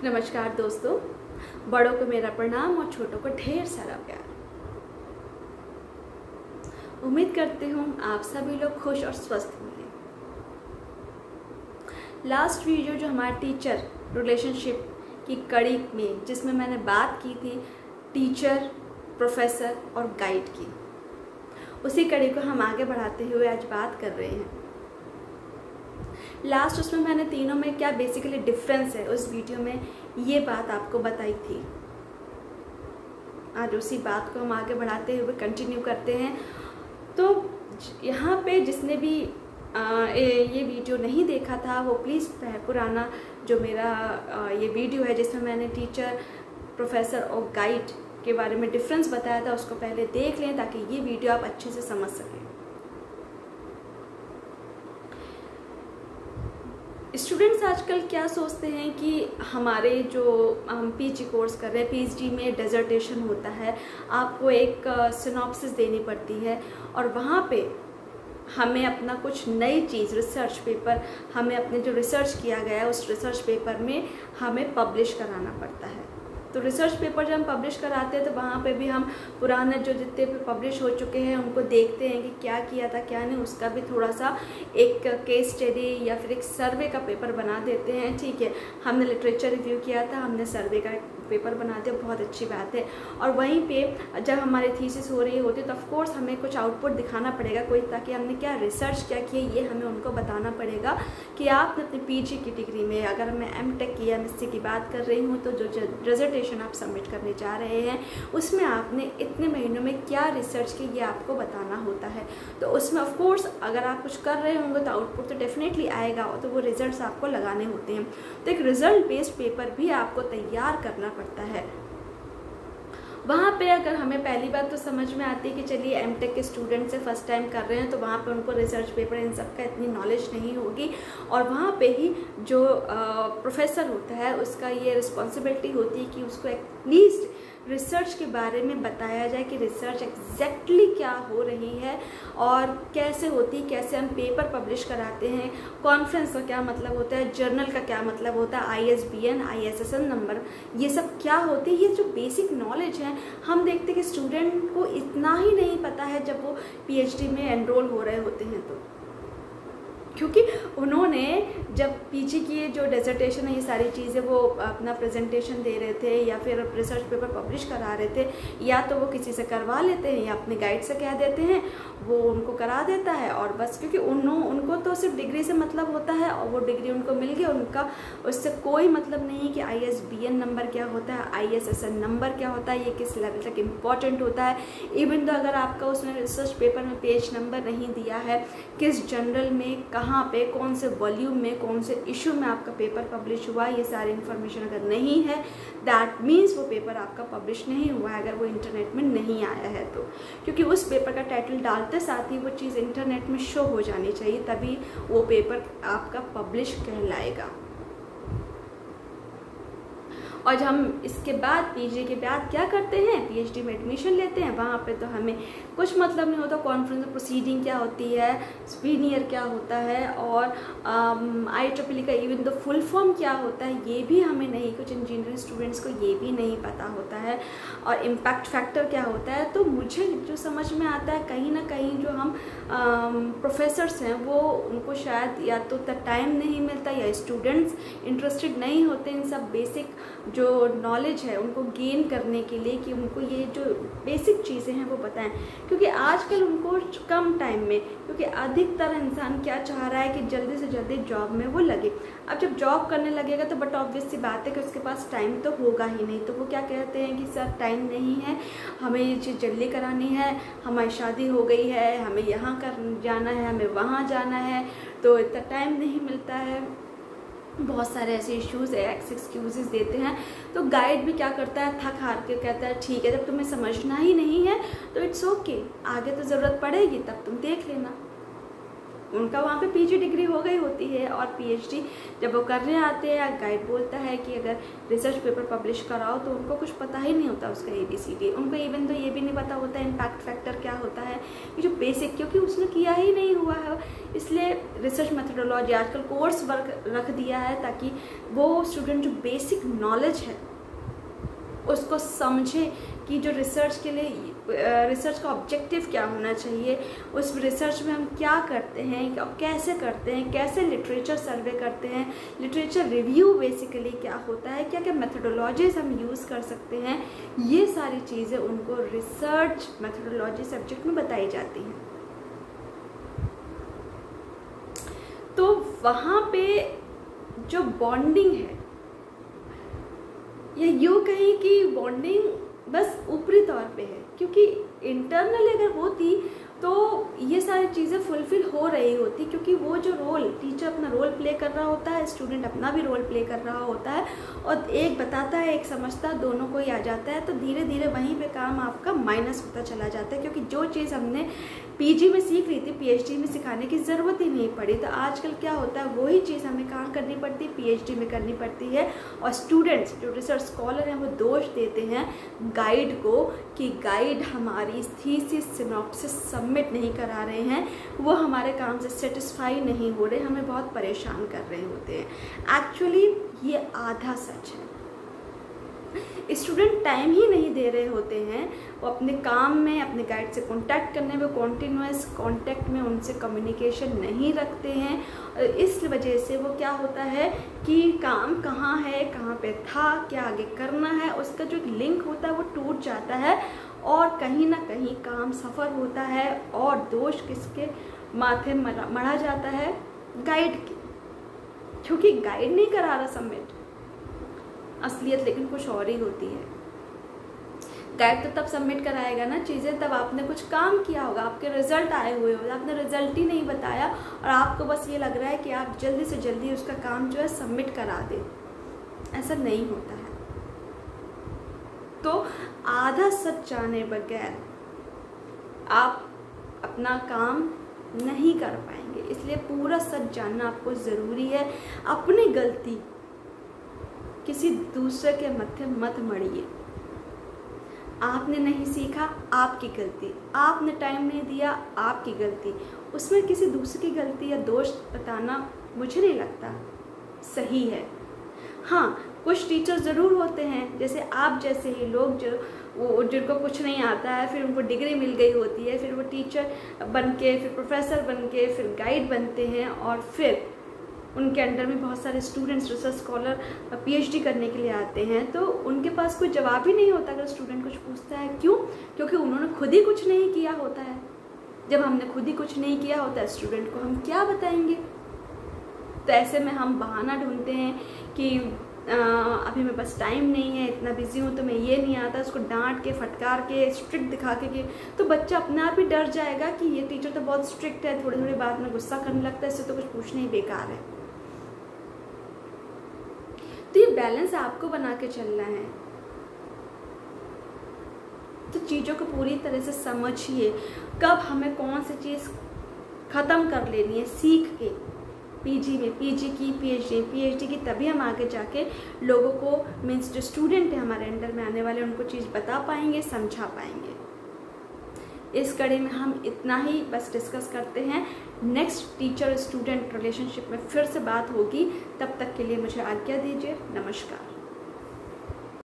नमस्कार दोस्तों, बड़ों को मेरा प्रणाम और छोटों को ढेर सारा प्यार। उम्मीद करती हूँ आप सभी लोग खुश और स्वस्थ होंगे। लास्ट वीडियो जो हमारे टीचर रिलेशनशिप की कड़ी में, जिसमें मैंने बात की थी टीचर, प्रोफेसर और गाइड की, उसी कड़ी को हम आगे बढ़ाते हुए आज बात कर रहे हैं। लास्ट उसमें मैंने तीनों में क्या बेसिकली डिफरेंस है उस वीडियो में ये बात आपको बताई थी। आज उसी बात को हम आगे बढ़ाते हुए कंटिन्यू करते हैं। तो यहाँ पे जिसने भी ये वीडियो नहीं देखा था वो प्लीज़ पुराना जो मेरा ये वीडियो है जिसमें मैंने टीचर, प्रोफेसर और गाइड के बारे में डिफरेंस बताया था, उसको पहले देख लें ताकि ये वीडियो आप अच्छे से समझ सकें। स्टूडेंट्स आजकल क्या सोचते हैं कि हमारे जो हम पीजी कोर्स कर रहे हैं, पीएचडी में डिसर्टेशन होता है, आपको एक सिनॉप्सिस देनी पड़ती है और वहाँ पे हमें अपना कुछ नई चीज़, रिसर्च पेपर, हमें अपने जो रिसर्च किया गया है उस रिसर्च पेपर में हमें पब्लिश कराना पड़ता है। तो रिसर्च पेपर जब हम पब्लिश कराते हैं तो वहाँ पे भी हम पुराने जो जितने भी पब्लिश हो चुके हैं उनको देखते हैं कि क्या किया था क्या नहीं, उसका भी थोड़ा सा एक केस स्टडी या फिर एक सर्वे का पेपर बना देते हैं। ठीक है, हमने लिटरेचर रिव्यू किया था, हमने सर्वे का पेपर बना दिया, बहुत अच्छी बात है। और वहीं पे जब हमारी थीसिस हो रही होती है तो ऑफकोर्स हमें कुछ आउटपुट दिखाना पड़ेगा कोई, ताकि हमने क्या रिसर्च क्या किया ये हमें उनको बताना पड़ेगा कि आपने अपनी पीजी की डिग्री में, अगर मैं एमटेक की या एमएससी की बात कर रही हूँ, तो जो डिसर्टेशन आप सबमिट करने जा रहे हैं उसमें आपने इतने महीनों में क्या रिसर्च की ये आपको बताना होता है। तो उसमें ऑफकोर्स अगर आप कुछ कर रहे होंगे तो आउटपुट तो डेफिनेटली आएगा, तो वो रिजल्ट्स आपको लगाने होते हैं। तो एक रिजल्ट बेस्ड पेपर भी आपको तैयार करना पड़ता है। वहाँ पे अगर हमें पहली बात तो समझ में आती है कि चलिए एमटेक के स्टूडेंट से फर्स्ट टाइम कर रहे हैं तो वहाँ पे उनको रिसर्च पेपर इन सब का इतनी नॉलेज नहीं होगी, और वहाँ पे ही जो प्रोफेसर होता है उसका ये रिस्पॉन्सिबिलिटी होती है कि उसको एटलीस्ट रिसर्च के बारे में बताया जाए कि रिसर्च एग्जैक्टली क्या हो रही है और कैसे होती है, कैसे हम पेपर पब्लिश कराते हैं, कॉन्फ्रेंस का क्या मतलब होता है, जर्नल का क्या मतलब होता है, ISBN, ISSN नंबर, ये सब क्या होती है। ये जो बेसिक नॉलेज है हम देखते हैं कि स्टूडेंट को इतना ही नहीं पता है जब वो PhD में एनरोल हो रहे होते हैं, तो क्योंकि उन्होंने जब पीजी की जो डिसर्टेशन है ये सारी चीज़ें वो अपना प्रेजेंटेशन दे रहे थे या फिर रिसर्च पेपर पब्लिश करा रहे थे, या तो वो किसी से करवा लेते हैं या अपने गाइड से कह देते हैं, वो उनको करा देता है और बस, क्योंकि उनको तो सिर्फ डिग्री से मतलब होता है और वो डिग्री उनको मिल गई, उनका उससे कोई मतलब नहीं कि ISBN नंबर क्या होता है, ISSN नंबर क्या होता है, ये किस लेवल तक इम्पॉर्टेंट होता है। इवन तो अगर आपका उसमें रिसर्च पेपर में पेज नंबर नहीं दिया है, किस जर्नल में, कहाँ पे, कौन से वॉल्यूम में, कौन से इशू में आपका पेपर पब्लिश हुआ, ये सारी इन्फॉर्मेशन अगर नहीं है, दैट मीन्स वो पेपर आपका पब्लिश नहीं हुआ है, अगर वो इंटरनेट में नहीं आया है तो। क्योंकि उस पेपर का टाइटल डालते साथ ही वो चीज़ इंटरनेट में शो हो जानी चाहिए, तभी वो पेपर आपका पब्लिश कहलाएगा। और हम इसके बाद पीजी के बाद क्या करते हैं, PhD में एडमिशन लेते हैं। वहाँ पे तो हमें कुछ मतलब नहीं होता कॉन्फ्रेंस प्रोसीडिंग क्या होती है, स्पीनियर क्या होता है, और IEEE का इवन तो फुल फॉर्म क्या होता है ये भी हमें नहीं, कुछ इंजीनियरिंग स्टूडेंट्स को ये भी नहीं पता होता है, और इम्पैक्ट फैक्टर क्या होता है। तो मुझे जो समझ में आता है कहीं ना कहीं जो हम प्रोफेसर्स हैं वो उनको शायद या तो टाइम नहीं मिलता या स्टूडेंट्स इंटरेस्टेड नहीं होते इन सब बेसिक जो नॉलेज है उनको गेन करने के लिए, कि उनको ये जो बेसिक चीज़ें हैं वो बताएं। क्योंकि आजकल उनको कम टाइम में, क्योंकि अधिकतर इंसान क्या चाह रहा है कि जल्दी से जल्दी जॉब में वो लगे। अब जब जॉब करने लगेगा तो बट ऑब्वियस सी बात है कि उसके पास टाइम तो होगा ही नहीं, तो वो क्या कहते हैं कि सर टाइम नहीं है, हमें ये चीज़ जल्दी करानी है, हमारी शादी हो गई है, हमें यहाँ कर जाना है, हमें वहाँ जाना है, तो इतना टाइम नहीं मिलता है। बहुत सारे ऐसे इश्यूज़ है, एक्सक्यूजेस देते हैं। तो गाइड भी क्या करता है, थक हार के कहता है ठीक है, जब तुम्हें समझना ही नहीं है तो इट्स ओके, आगे तो ज़रूरत पड़ेगी तब तुम देख लेना। उनका वहाँ पे पीजी डिग्री हो गई होती है और पीएचडी जब वो करने आते हैं, गाइड बोलता है कि अगर रिसर्च पेपर पब्लिश कराओ, तो उनको कुछ पता ही नहीं होता उसका ABCD। उनको इवन तो ये भी नहीं पता होता इम्पैक्ट फैक्टर क्या होता है, ये जो बेसिक, क्योंकि उसने किया ही नहीं हुआ है। इसलिए रिसर्च मेथोडोलॉजी आजकल कोर्स वर्क रख दिया है ताकि वो स्टूडेंट जो बेसिक नॉलेज है उसको समझे कि जो रिसर्च के लिए रिसर्च का ऑब्जेक्टिव क्या होना चाहिए, उस रिसर्च में हम क्या करते हैं और कैसे करते हैं, कैसे लिटरेचर सर्वे करते हैं, लिटरेचर रिव्यू बेसिकली क्या होता है, क्या क्या मेथोडोलॉजीज हम यूज़ कर सकते हैं, ये सारी चीज़ें उनको रिसर्च मेथोडोलॉजी सब्जेक्ट में बताई जाती हैं। तो वहाँ पे जो बॉन्डिंग है, या यूँ कहीं कि बॉन्डिंग बस ऊपरी तौर पे है, क्योंकि इंटरनली अगर होती तो ये सारी चीज़ें फुलफिल हो रही होती, क्योंकि वो जो रोल टीचर अपना रोल प्ले कर रहा होता है, स्टूडेंट अपना भी रोल प्ले कर रहा होता है, और एक बताता है एक समझता है, दोनों को ही आ जाता है, तो धीरे धीरे वहीं पे काम आपका माइनस होता चला जाता है। क्योंकि जो चीज़ हमने पीजी में सीख रही थी पीएचडी में सिखाने की ज़रूरत ही नहीं पड़ी, तो आजकल क्या होता है वही चीज़ हमें कहाँ करनी पड़ती है, पीएचडी में करनी पड़ती है। और स्टूडेंट्स जो रिसर्च स्कॉलर हैं वो दोष देते हैं गाइड को कि गाइड हमारी थीसिस सिनॉप्सिस सबमिट नहीं करा रहे हैं, वो हमारे काम से सेटिस्फाई नहीं हो रहे, हमें बहुत परेशान कर रहे होते हैं। एक्चुअली ये आधा सच है। स्टूडेंट टाइम ही नहीं दे रहे होते हैं, वो अपने काम में अपने गाइड से कांटेक्ट करने में, कॉन्टिन्यूस कांटेक्ट में उनसे कम्युनिकेशन नहीं रखते हैं। इस वजह से वो क्या होता है कि काम कहाँ है, कहाँ पे था, क्या आगे करना है, उसका जो लिंक होता है वो टूट जाता है, और कहीं ना कहीं काम सफ़र होता है, और दोष किसके माथे मढ़ा जाता है, गाइड के, क्योंकि गाइड नहीं करा रहा सबमिट। असलियत लेकिन कुछ और ही होती है। गाइड तो तब सबमिट कराएगा ना चीज़ें, तब आपने कुछ काम किया होगा, आपके रिजल्ट आए हुए होंगे, आपने रिजल्ट ही नहीं बताया और आपको बस ये लग रहा है कि आप जल्दी से जल्दी उसका काम जो है सबमिट करा दें। ऐसा नहीं होता है। तो आधा सच जाने बगैर आप अपना काम नहीं कर पाएंगे, इसलिए पूरा सच जानना आपको ज़रूरी है। अपनी गलती किसी दूसरे के मत्थे मत मढ़िए। आपने नहीं सीखा, आपकी गलती, आपने टाइम नहीं दिया, आपकी गलती, उसमें किसी दूसरे की गलती या दोष बताना मुझे नहीं लगता सही है। हाँ, कुछ टीचर ज़रूर होते हैं जैसे आप जैसे ही लोग जिनको कुछ नहीं आता है, फिर उनको डिग्री मिल गई होती है, फिर वो टीचर बन के, फिर प्रोफेसर बन के, फिर गाइड बनते हैं, और फिर उनके अंडर में बहुत सारे स्टूडेंट्स रिसर्च स्कॉलर पीएचडी करने के लिए आते हैं, तो उनके पास कोई जवाब ही नहीं होता अगर स्टूडेंट कुछ पूछता है। क्यों? क्योंकि उन्होंने खुद ही कुछ नहीं किया होता है। जब हमने खुद ही कुछ नहीं किया होता है, स्टूडेंट को हम क्या बताएंगे? तो ऐसे में हम बहाना ढूंढते हैं कि अभी मेरे पास टाइम नहीं है, इतना बिजी हूँ, तो मैं ये नहीं आता, उसको डांट के, फटकार के, स्ट्रिक्ट दिखा के, तो बच्चा अपने आप ही डर जाएगा कि ये टीचर तो बहुत स्ट्रिक्ट है, थोड़ी थोड़ी बात में गुस्सा करने लगता है, इससे तो कुछ पूछना ही बेकार है। तो ये बैलेंस आपको बना के चलना है। तो चीज़ों को पूरी तरह से समझिए, कब हमें कौन सी चीज़ ख़त्म कर लेनी है सीख के पीजी में, पीजी की पीएचडी की, तभी हम आगे जाके लोगों को, मीन्स जो स्टूडेंट है हमारे अंडर में आने वाले, उनको चीज़ बता पाएंगे, समझा पाएंगे। इस कड़ी में हम इतना ही बस डिस्कस करते हैं। नेक्स्ट टीचर स्टूडेंट रिलेशनशिप में फिर से बात होगी। तब तक के लिए मुझे आज्ञा दीजिए। नमस्कार।